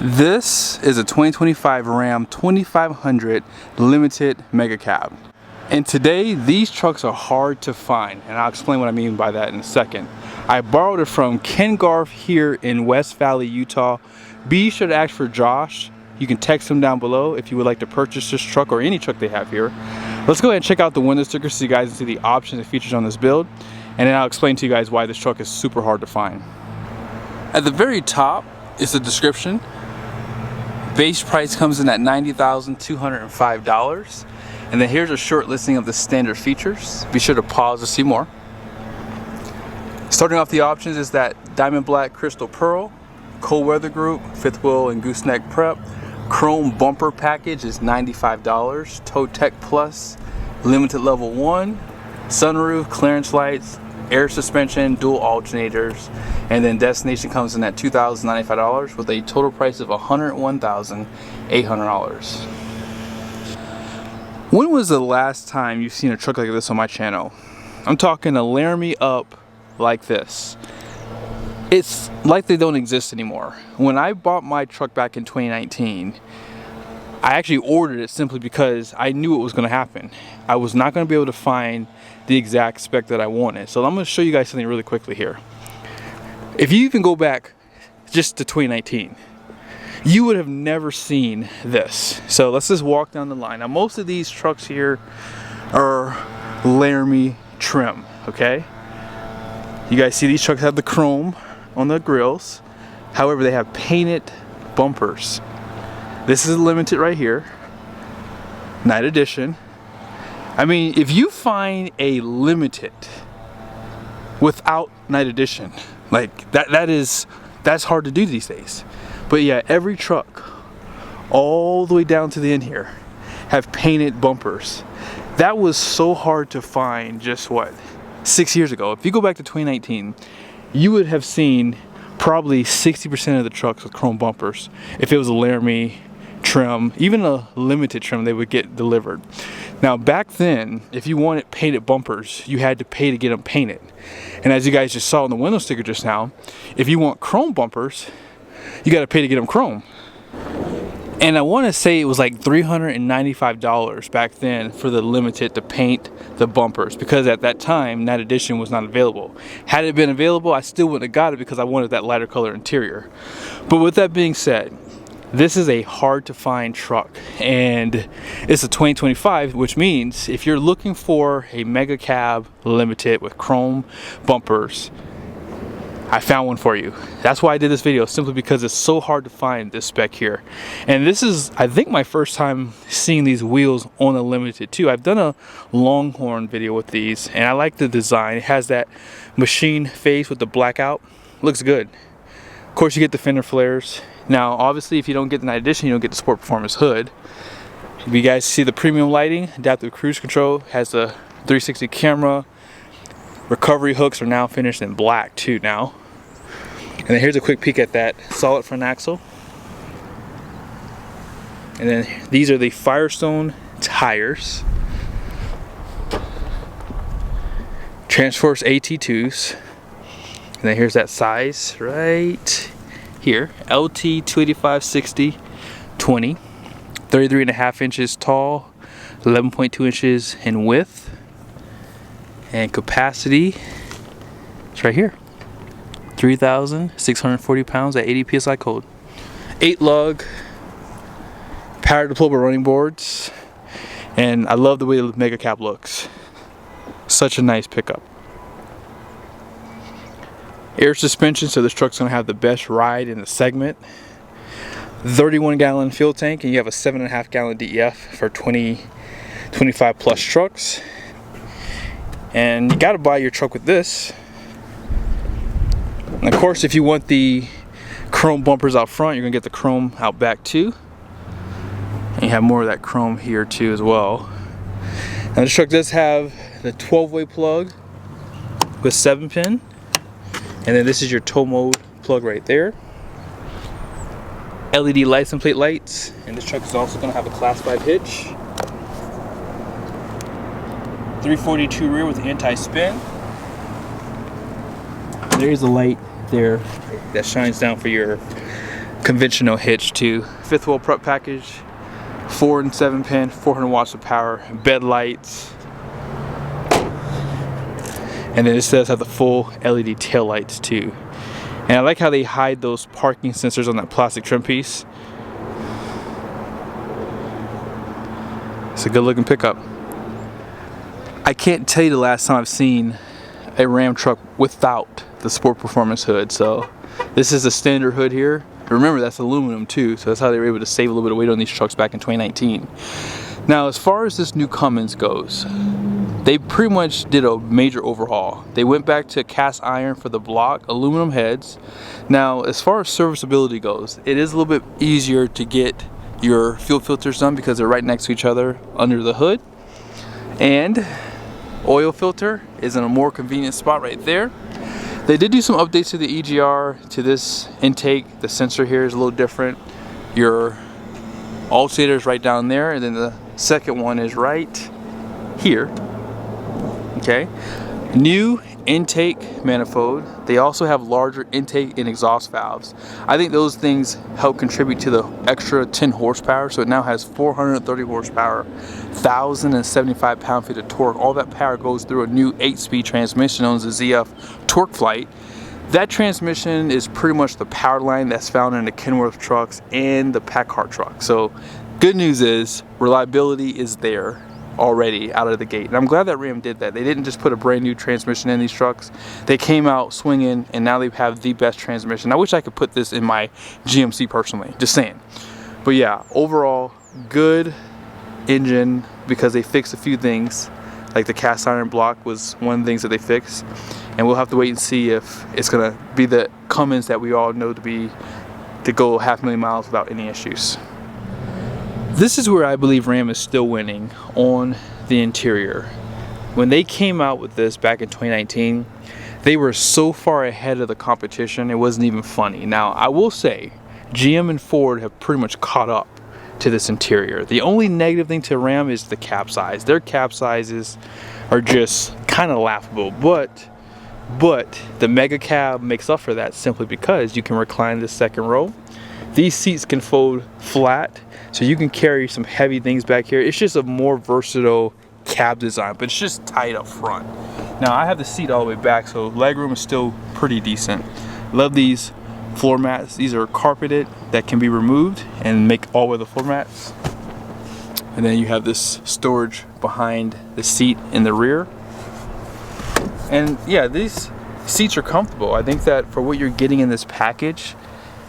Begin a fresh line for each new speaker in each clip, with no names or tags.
This is a 2025 Ram 2500 Limited Mega Cab. And today, these trucks are hard to find, and I'll explain what I mean by that in a second. I borrowed it from Ken Garff here in West Valley, Utah. Be sure to ask for Josh. You can text him down below if you would like to purchase this truck or any truck they have here. Let's go ahead and check out the window sticker so you guys can see the options and features on this build, and then I'll explain to you guys why this truck is super hard to find. At the very top is the description. Base price comes in at $90,205. And then here's a short listing of the standard features. Be sure to pause to see more. Starting off the options is that Diamond Black Crystal Pearl, Cold Weather Group, fifth wheel and gooseneck prep. Chrome bumper package is $95. Tow Tech Plus, limited level 1. Sunroof, clearance lights, air suspension, dual alternators. And then destination comes in at $2,095 with a total price of $101,800. When was the last time you've seen a truck like this on my channel? I'm talking a Laramie up like this. It's like they don't exist anymore. When I bought my truck back in 2019, I actually ordered it simply because I knew it was going to happen. I was not going to be able to find the exact spec that I wanted. So I'm going to show you guys something really quickly here. If you even go back just to 2019, you would have never seen this. So let's just walk down the line. Now most of these trucks here are Laramie trim, okay? You guys see these trucks have the chrome on the grills. However, they have painted bumpers. This is limited right here. Night edition. I mean, if you find a limited without night edition, like that's hard to do these days. But yeah, every truck, all the way down to the end here, have painted bumpers. That was so hard to find just what, 6 years ago. If you go back to 2019, you would have seen probably 60% of the trucks with chrome bumpers. If it was a Laramie trim, even a limited trim, they would get delivered. Now back then, if you wanted painted bumpers, you had to pay to get them painted. And as you guys just saw in the window sticker just now, if you want chrome bumpers, you got to pay to get them chrome. And I want to say it was like $395 back then for the limited to paint the bumpers, because at that time Night Edition was not available. Had it been available, I still wouldn't have got it because I wanted that lighter color interior. But with that being said, this is a hard to find truck, and it's a 2025, which means if you're looking for a mega cab limited with chrome bumpers, I found one for you. That's why I did this video, simply because it's so hard to find this spec here. And this is, I think, my first time seeing these wheels on a limited too. I've done a Longhorn video with these, and I like the design. It has that machine face with the blackout. Looks good. Of course, you get the fender flares. Now, obviously, if you don't get the Night Edition, you don't get the Sport Performance hood. If you guys see the premium lighting, adaptive cruise control, has the 360 camera. Recovery hooks are now finished in black too now. And then here's a quick peek at that solid front axle. And then these are the Firestone tires. Transforce AT2s. And then here's that size right here. LT 285/60 20. 33.5 inches tall, 11.2 inches in width. And capacity, it's right here. 3,640 pounds at 80 PSI cold. 8 lug, power deployable running boards. And I love the way the Mega Cab looks. Such a nice pickup. Air suspension, so this truck's gonna have the best ride in the segment. 31-gallon fuel tank, and you have a 7.5-gallon DEF for 25 plus trucks. And you gotta buy your truck with this. And of course, if you want the chrome bumpers out front, you're gonna get the chrome out back too. And you have more of that chrome here too as well. Now this truck does have the 12-way plug with 7-pin. And then this is your tow mode plug right there. LED license plate lights. And this truck is also gonna have a Class 5 hitch. 342 rear with anti-spin. There's a light there that shines down for your conventional hitch too. 5th wheel prep package, 4 and 7 pin, 400 watts of power, bed lights, and then it does have the full LED tail lights too. And I like how they hide those parking sensors on that plastic trim piece. It's a good looking pickup. I can't tell you the last time I've seen a Ram truck without the Sport Performance hood. So this is a standard hood here. Remember, that's aluminum too, so that's how they were able to save a little bit of weight on these trucks back in 2019. Now, as far as this new Cummins goes, they pretty much did a major overhaul. They went back to cast iron for the block, aluminum heads. Now, as far as serviceability goes, it is a little bit easier to get your fuel filters done because they're right next to each other under the hood. And oil filter is in a more convenient spot right there. They did do some updates to the EGR, to this intake. The sensor here is a little different. Your alternator is right down there, and then the second one is right here. Okay, new intake manifold. They also have larger intake and exhaust valves. I think those things help contribute to the extra 10 horsepower. So it now has 430 horsepower, 1,075 pound-feet of torque. All that power goes through a new 8-speed transmission known as the ZF Torque Flight. That transmission is pretty much the power line that's found in the Kenworth trucks and the Packard truck. So good news is reliability is there already out of the gate, and I'm glad that Ram did that. They didn't just put a brand new transmission in these trucks. They came out swinging, and now they have the best transmission. I wish I could put this in my GMC personally, just saying. But yeah, overall good engine because they fixed a few things, like the cast iron block was one of the things that they fixed, and we'll have to wait and see if it's gonna be the Cummins that we all know to go 500,000 miles without any issues. This is where I believe Ram is still winning on the interior. When they came out with this back in 2019, they were so far ahead of the competition, it wasn't even funny. Now, I will say, GM and Ford have pretty much caught up to this interior. The only negative thing to Ram is the cab size. Their cab sizes are just kind of laughable, but the mega cab makes up for that simply because you can recline the second row. These seats can fold flat, so you can carry some heavy things back here. It's just a more versatile cab design, but it's just tight up front. Now, I have the seat all the way back, so legroom is still pretty decent. Love these floor mats. These are carpeted that can be removed and make all-weather floor mats. And then you have this storage behind the seat in the rear. And yeah, these seats are comfortable. I think that for what you're getting in this package,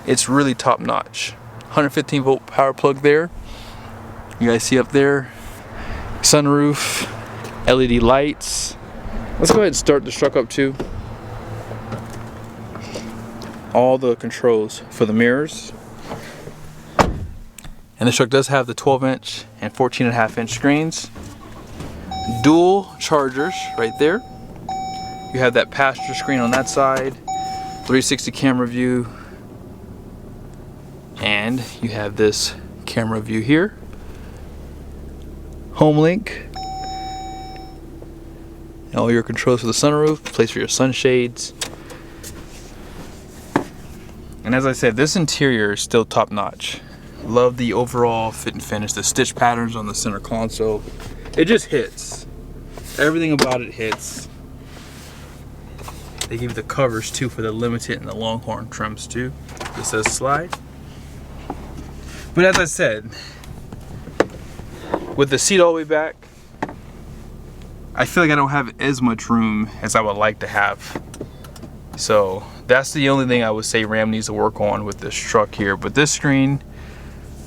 it's really top notch. 115 volt power plug there. You guys see up there, sunroof, LED lights. Let's go ahead and start the truck up too. All the controls for the mirrors. And this truck does have the 12-inch and 14.5-inch screens. Dual chargers right there. You have that passenger screen on that side, 360 camera view, and you have this camera view here. Home link. All your controls for the sunroof, place for your sunshades. And as I said, this interior is still top notch. Love the overall fit and finish, the stitch patterns on the center console. It just hits. Everything about it hits. They give you the covers too for the limited and the longhorn trims too. This says slide. But as I said, with the seat all the way back, I feel like I don't have as much room as I would like to have. So that's the only thing I would say Ram needs to work on with this truck here. But this screen,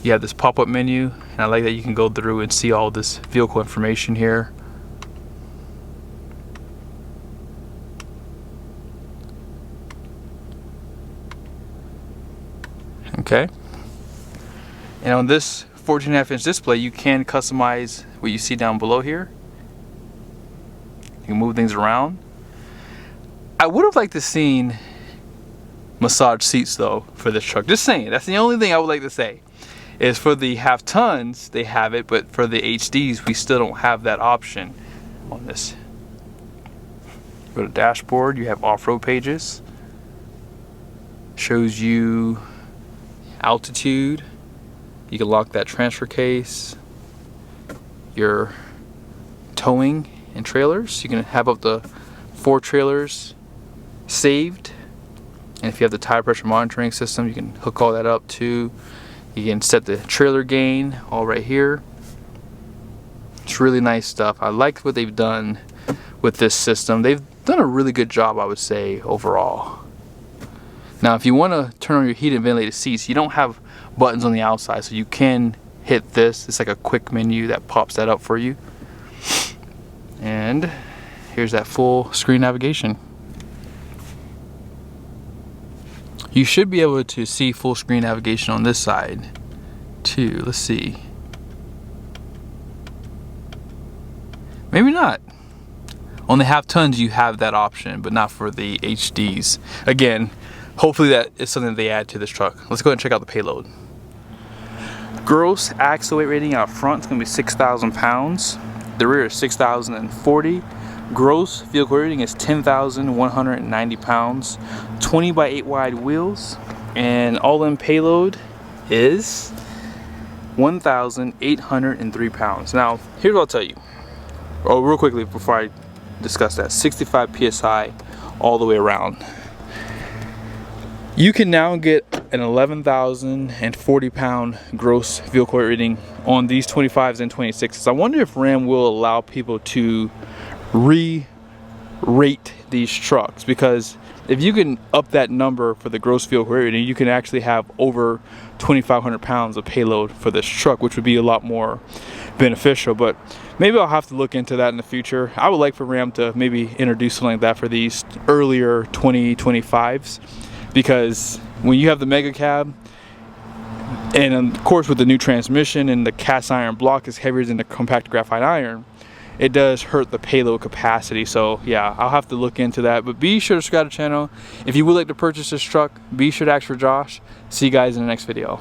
you have this pop-up menu, and I like that you can go through and see all this vehicle information here. Okay. And on this 14.5-inch display, you can customize what you see down below here. You can move things around. I would have liked to seen massage seats though for this truck. Just saying, that's the only thing I would like to say. Is for the half tons they have it, but for the HDs we still don't have that option on this. Go to dashboard, you have off-road pages. Shows you altitude. You can lock that transfer case. Your towing and trailers. You can have up to 4 trailers saved. And if you have the tire pressure monitoring system, you can hook all that up too. You can set the trailer gain all right here. It's really nice stuff. I like what they've done with this system. They've done a really good job, I would say, overall. Now if you want to turn on your heated and ventilated seats, you don't have buttons on the outside, so you can hit this. It's like a quick menu that pops that up for you. And here's that full screen navigation. You should be able to see full screen navigation on this side too. Let's see. Maybe not. On the half tons you have that option, but not for the HDs. Again, hopefully that is something they add to this truck. Let's go ahead and check out the payload. Gross axle weight rating out front is going to be 6,000 pounds. The rear is 6,040. Gross vehicle rating is 10,190 pounds. 20 by 8 wide wheels. And all-in payload is 1,803 pounds. Now, here's what I'll tell you. Oh, real quickly before I discuss that. 65 PSI all the way around. You can now get an 11,040 pound gross vehicle weight rating on these 25s and 26s. I wonder if Ram will allow people to re-rate these trucks, because if you can up that number for the gross vehicle weight rating, you can actually have over 2,500 pounds of payload for this truck, which would be a lot more beneficial. But maybe I'll have to look into that in the future. I would like for Ram to maybe introduce something like that for these earlier 2025s, because when you have the mega cab, and of course with the new transmission and the cast iron block is heavier than the compact graphite iron, it does hurt the payload capacity. So yeah, I'll have to look into that. But be sure to subscribe to the channel. If you would like to purchase this truck, be sure to ask for Josh. See you guys in the next video.